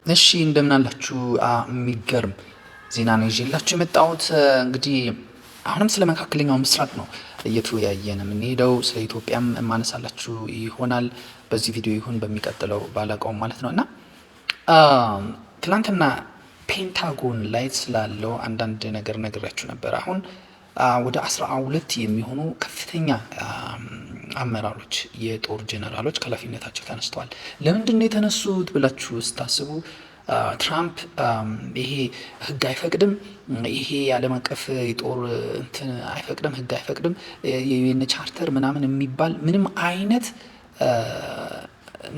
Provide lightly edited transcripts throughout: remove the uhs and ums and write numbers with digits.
እሺ እንደምን አላችሁ? የሚገርም ዜና ነው ይዤላችሁ የመጣሁት። እንግዲህ አሁንም ስለ መካከለኛው ምስራቅ ነው እየተወያየን የምንሄደው። ስለ ኢትዮጵያም የማነሳላችሁ ይሆናል በዚህ ቪዲዮ ይሁን በሚቀጥለው ባላቀውም ማለት ነው። እና ትላንትና ፔንታጎን ላይ ስላለው አንዳንድ ነገር ነግራችሁ ነበር። አሁን ወደ 12 የሚሆኑ ከፍተኛ አመራሮች የጦር ጄኔራሎች ከኃላፊነታቸው ተነስተዋል። ለምንድን ነው የተነሱት ብላችሁ ስታስቡ ትራምፕ ይሄ ህግ አይፈቅድም፣ ይሄ የዓለም አቀፍ የጦር እንትን አይፈቅድም፣ ህግ አይፈቅድም፣ የዩኤን ቻርተር ምናምን የሚባል ምንም አይነት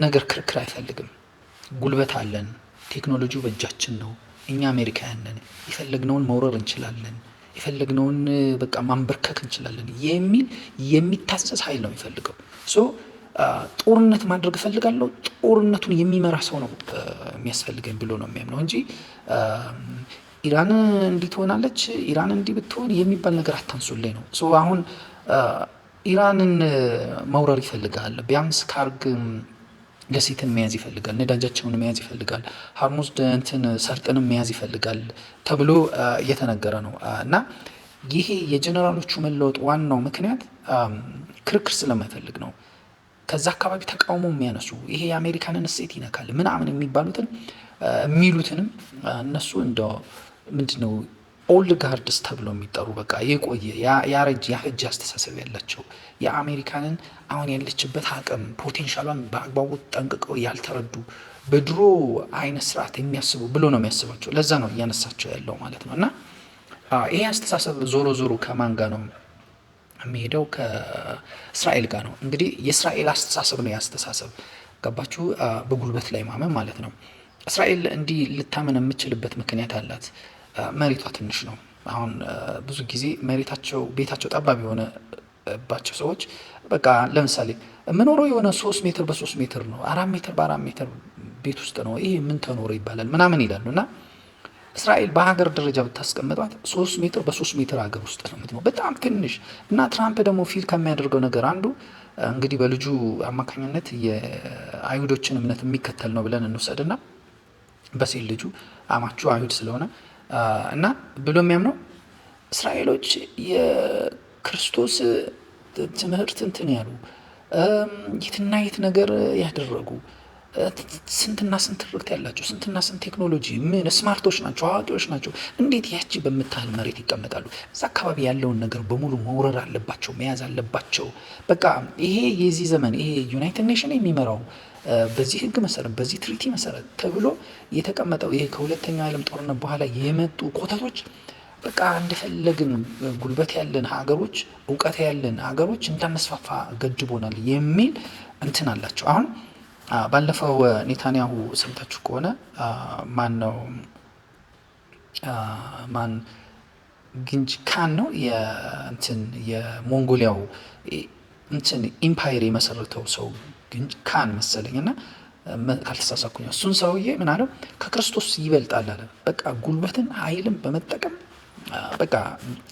ነገር ክርክር አይፈልግም። ጉልበት አለን፣ ቴክኖሎጂው በእጃችን ነው፣ እኛ አሜሪካውያን ነን፣ የፈለግነውን መውረር እንችላለን፣ የፈለግነውን በቃ ማንበርከክ እንችላለን የሚል የሚታሰስ ኃይል ነው የሚፈልገው። ጦርነት ማድረግ እፈልጋለሁ፣ ጦርነቱን የሚመራ ሰው ነው የሚያስፈልገኝ ብሎ ነው የሚያምነው እንጂ ኢራን እንዲህ ትሆናለች፣ ኢራን እንዲህ ብትሆን የሚባል ነገር አታንሱልኝ ነው። አሁን ኢራንን መውረር ይፈልጋል፣ ቢያንስ ካርግ ደሴትን መያዝ ይፈልጋል፣ ነዳጃቸውን መያዝ ይፈልጋል፣ ሀርሙዝ እንትን ሰርጥንም መያዝ ይፈልጋል ተብሎ እየተነገረ ነው። እና ይሄ የጀነራሎቹ መለወጥ ዋናው ምክንያት ክርክር ስለማይፈልግ ነው። ከዛ አካባቢ ተቃውሞ የሚያነሱ ይሄ የአሜሪካንን እሴት ይነካል ምናምን የሚሉትንም እነሱ እንደ ምንድነው ኦልድ ጋርድስ ተብለው የሚጠሩ በቃ የቆየ ያረጀ አስተሳሰብ ያላቸው የአሜሪካንን አሁን ያለችበት አቅም ፖቴንሻሏን በአግባቡ ጠንቅቀው ያልተረዱ በድሮ አይነት ስርዓት የሚያስቡ ብሎ ነው የሚያስባቸው። ለዛ ነው እያነሳቸው ያለው ማለት ነው። እና ይሄ አስተሳሰብ ዞሮ ዞሮ ከማን ጋር ነው የሚሄደው? ከእስራኤል ጋር ነው። እንግዲህ የእስራኤል አስተሳሰብ ነው ያስተሳሰብ ገባችሁ? በጉልበት ላይ ማመን ማለት ነው። እስራኤል እንዲህ ልታመን የምችልበት ምክንያት አላት። መሬቷ ትንሽ ነው። አሁን ብዙ ጊዜ መሬታቸው ቤታቸው ጠባብ የሆነባቸው ሰዎች በቃ ለምሳሌ የምኖረው የሆነ 3 ሜትር በ3 ሜትር ነው፣ 4 ሜትር በ4 ሜትር ቤት ውስጥ ነው፣ ይሄ ምን ተኖረ ይባላል ምናምን ይላሉ። እና እስራኤል በሀገር ደረጃ ብታስቀምጧት 3 ሜትር በ3 ሜትር ሀገር ውስጥ ነው የምትኖረው፣ በጣም ትንሽ። እና ትራምፕ ደግሞ ፊል ከሚያደርገው ነገር አንዱ እንግዲህ በልጁ አማካኝነት የአይሁዶችን እምነት የሚከተል ነው ብለን እንውሰድና በሴት ልጁ አማቹ አይሁድ ስለሆነ እና ብሎ የሚያምነው እስራኤሎች የክርስቶስ ትምህርት እንትን ያሉ የትና የት ነገር ያደረጉ ስንትና ስንት ትርክት ያላቸው ስንትና ስንት ቴክኖሎጂ ምን ስማርቶች ናቸው፣ አዋቂዎች ናቸው። እንዴት ያቺ በምታህል መሬት ይቀመጣሉ? እዛ አካባቢ ያለውን ነገር በሙሉ መውረር አለባቸው፣ መያዝ አለባቸው። በቃ ይሄ የዚህ ዘመን ይሄ ዩናይትድ ኔሽን የሚመራው በዚህ ህግ መሰረት በዚህ ትሪቲ መሰረት ተብሎ የተቀመጠው ይሄ ከሁለተኛው ዓለም ጦርነት በኋላ የመጡ ኮተቶች በቃ እንደፈለግን ጉልበት ያለን ሀገሮች እውቀት ያለን ሀገሮች እንዳነስፋፋ ገድቦናል የሚል እንትን አላቸው። አሁን ባለፈው ኔታንያሁ ሰምታችሁ ከሆነ ማን ግንጅ ካን ነው የሞንጎሊያው እንትን ኢምፓየር የመሰረተው ሰው ግንጅ ካን መሰለኝ እና ካልተሳሳኩኝ እሱን ሰውዬ ምን አለው? ከክርስቶስ ይበልጣል አለ። በቃ ጉልበትን ኃይልን በመጠቀም በቃ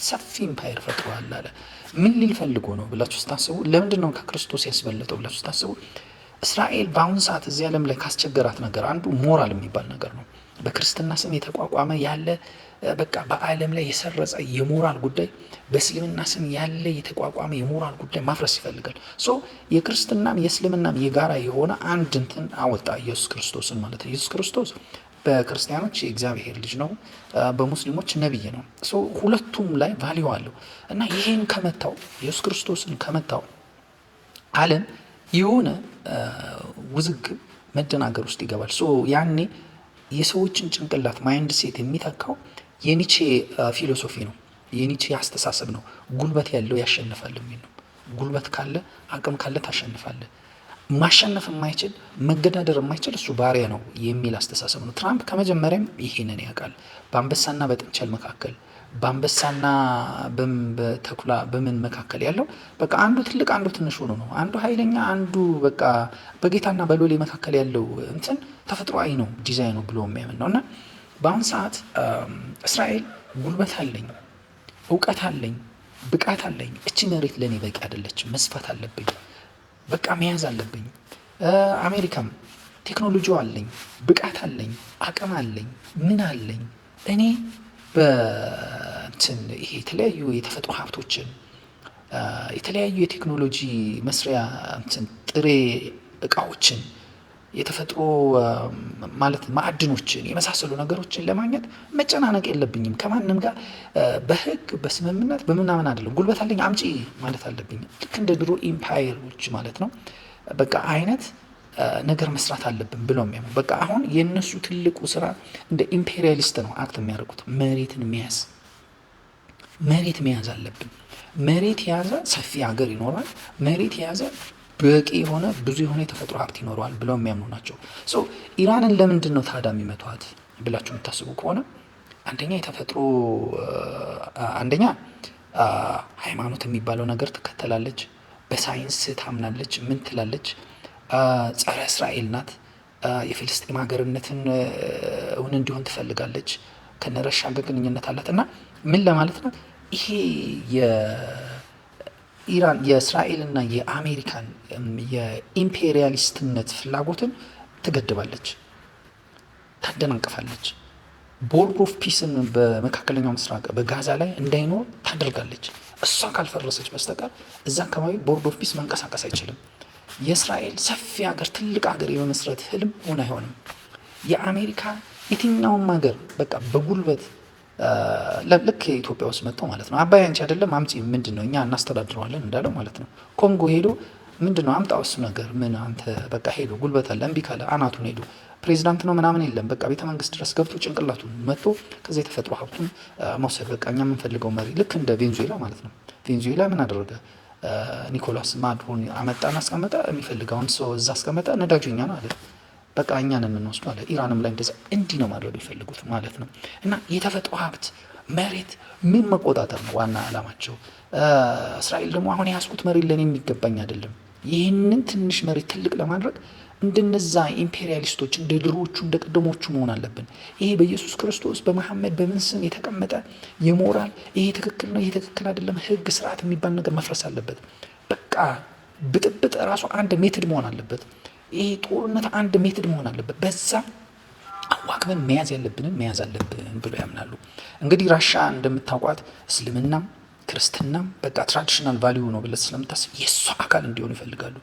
ሰፊ ኢምፓየር ፈጥሯል አለ። ምን ሊል ፈልጎ ነው ብላችሁ ስታስቡ፣ ለምንድን ነው ከክርስቶስ ያስበለጠው ብላችሁ ስታስቡ፣ እስራኤል በአሁኑ ሰዓት እዚህ ዓለም ላይ ካስቸገራት ነገር አንዱ ሞራል የሚባል ነገር ነው። በክርስትና ስም የተቋቋመ ያለ በቃ በዓለም ላይ የሰረጸ የሞራል ጉዳይ፣ በእስልምና ስም ያለ የተቋቋመ የሞራል ጉዳይ ማፍረስ ይፈልጋል። የክርስትናም የእስልምናም የጋራ የሆነ አንድ እንትን አወጣ፣ ኢየሱስ ክርስቶስን ማለት ነው። ኢየሱስ ክርስቶስ በክርስቲያኖች የእግዚአብሔር ልጅ ነው፣ በሙስሊሞች ነቢይ ነው። ሁለቱም ላይ ቫሊዩ አለው እና ይሄን ከመታው ኢየሱስ ክርስቶስን ከመታው ዓለም የሆነ ውዝግብ መደናገር ውስጥ ይገባል። ያኔ የሰዎችን ጭንቅላት ማይንድ ሴት የሚተካው የኒቼ ፊሎሶፊ ነው፣ የኒቼ አስተሳሰብ ነው። ጉልበት ያለው ያሸንፋል የሚል ነው። ጉልበት ካለ አቅም ካለ ታሸንፋለ። ማሸነፍ የማይችል መገዳደር የማይችል እሱ ባሪያ ነው የሚል አስተሳሰብ ነው። ትራምፕ ከመጀመሪያም ይሄንን ያውቃል። በአንበሳና በጥንቸል መካከል፣ በአንበሳና በተኩላ በምን መካከል ያለው በቃ አንዱ ትልቅ አንዱ ትንሽ ሆኖ ነው። አንዱ ኃይለኛ አንዱ በቃ በጌታና በሎሌ መካከል ያለው እንትን ተፈጥሯዊ ነው፣ ዲዛይን ነው ብሎ የሚያምን ነው። እና በአሁን ሰዓት እስራኤል ጉልበት አለኝ፣ እውቀት አለኝ፣ ብቃት አለኝ፣ እቺ መሬት ለእኔ በቂ አይደለችም፣ መስፋት አለብኝ፣ በቃ መያዝ አለብኝ። አሜሪካም ቴክኖሎጂው አለኝ፣ ብቃት አለኝ፣ አቅም አለኝ፣ ምን አለኝ እኔ በእንትን ይሄ የተለያዩ የተፈጥሮ ሀብቶችን የተለያዩ የቴክኖሎጂ መስሪያ እንትን ጥሬ እቃዎችን የተፈጥሮ ማለት ማዕድኖችን የመሳሰሉ ነገሮችን ለማግኘት መጨናነቅ የለብኝም። ከማንም ጋር በህግ በስምምነት በምናምን አይደለም። ጉልበት አለኝ አምጪ ማለት አለብኝ። ልክ እንደ ድሮ ኢምፓየሮች ማለት ነው በቃ አይነት ነገር መስራት አለብን ብለው የሚያምኑ በቃ አሁን የእነሱ ትልቁ ስራ እንደ ኢምፔሪያሊስት ነው አክት የሚያደርጉት። መሬት መያዝ አለብን። መሬት የያዘ ሰፊ ሀገር ይኖራል። መሬት የያዘ በቂ የሆነ ብዙ የሆነ የተፈጥሮ ሀብት ይኖረዋል ብለው የሚያምኑ ናቸው። ኢራንን ለምንድን ነው ታዲያ የሚመቷት ብላችሁ የምታስቡ ከሆነ አንደኛ ሃይማኖት የሚባለው ነገር ትከተላለች፣ በሳይንስ ታምናለች፣ ምን ትላለች፣ ጸረ እስራኤል ናት፣ የፍልስጤም ሀገርነትን እውን እንዲሆን ትፈልጋለች፣ ከነረሻ ጋር ግንኙነት አላት እና ምን ለማለት ነው ይሄ የኢራን የእስራኤልና የአሜሪካን የኢምፔሪያሊስትነት ፍላጎትን ትገድባለች፣ ታደናቅፋለች። ቦርድ ኦፍ ፒስን በመካከለኛው ምስራቅ በጋዛ ላይ እንዳይኖር ታደርጋለች። እሷ ካልፈረሰች በስተቀር እዛ አካባቢ ቦርድ ኦፍ ፒስ መንቀሳቀስ አይችልም። የእስራኤል ሰፊ ሀገር ትልቅ ሀገር የመመስረት ህልም ሆን አይሆንም። የአሜሪካ የትኛውም ሀገር በቃ በጉልበት ልክ ኢትዮጵያ ውስጥ መጥቶ ማለት ነው አባይ አንቺ አይደለም አምጪ ምንድን ነው እኛ እናስተዳድረዋለን እንዳለው ማለት ነው። ኮንጎ ሄዶ ምንድን ነው አምጣው እሱ ነገር ምን አንተ በቃ ሄዶ ጉልበት አለ እምቢ ካለ አናቱን ሄዶ ፕሬዚዳንት ነው ምናምን የለም በቃ ቤተ መንግስት ድረስ ገብቶ ጭንቅላቱን መጥቶ ከዚያ የተፈጥሮ ሀብቱን መውሰድ በቃ እኛ የምንፈልገው መሪ ልክ እንደ ቬንዙዌላ ማለት ነው። ቬንዙዌላ ምን አደረገ? ኒኮላስ ማዱሮን አመጣና አስቀመጠ። የሚፈልገውን ሰው እዛ አስቀመጠ። ነዳጁ እኛ ነው አለ። በቃ እኛን የምንወስደው አለ። ኢራንም ላይ እንደዛ እንዲህ ነው ማድረግ የሚፈልጉት ማለት ነው። እና የተፈጥሮ ሀብት መሬት ምን መቆጣጠር ነው ዋና ዓላማቸው። እስራኤል ደግሞ አሁን የያዝኩት መሬት ለእኔ የሚገባኝ አይደለም፣ ይህንን ትንሽ መሬት ትልቅ ለማድረግ እንደነዛ ኢምፔሪያሊስቶች እንደ ድሮዎቹ እንደ ቀደሞቹ መሆን አለብን። ይሄ በኢየሱስ ክርስቶስ በመሐመድ በምን ስም የተቀመጠ የሞራል ይሄ ትክክል ነው ይሄ ትክክል አይደለም ህግ ስርዓት የሚባል ነገር መፍረስ አለበት። በቃ ብጥብጥ ራሱ አንድ ሜትድ መሆን አለበት። ይሄ ጦርነት አንድ ሜትድ መሆን አለበት። በዛ አዋክበን መያዝ ያለብንን መያዝ አለብን ብሎ ያምናሉ። እንግዲህ ራሻ እንደምታውቋት እስልምናም ክርስትናም በቃ ትራዲሽናል ቫሊዩ ነው ብለት ስለምታስብ የእሷ አካል እንዲሆኑ ይፈልጋሉ።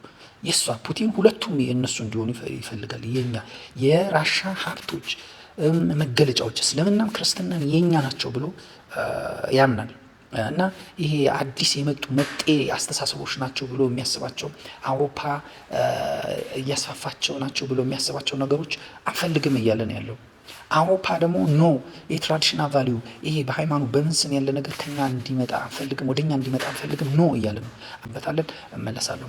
የእሷ ፑቲን ሁለቱም የእነሱ እንዲሆኑ ይፈልጋል። የኛ የራሻ ሀብቶች መገለጫዎች እስልምናም ክርስትናም የኛ ናቸው ብሎ ያምናል። እና ይሄ አዲስ የመጡ መጤ አስተሳሰቦች ናቸው ብሎ የሚያስባቸው አውሮፓ እያስፋፋቸው ናቸው ብሎ የሚያስባቸው ነገሮች አንፈልግም እያለ ነው ያለው። አውሮፓ ደግሞ ኖ የትራዲሽናል ቫሊዩ ይሄ በሃይማኖት በምንስን ያለ ነገር ከኛ እንዲመጣ አንፈልግም፣ ወደኛ እንዲመጣ አንፈልግም ኖ እያለ ነው። በታለን እመለሳለሁ።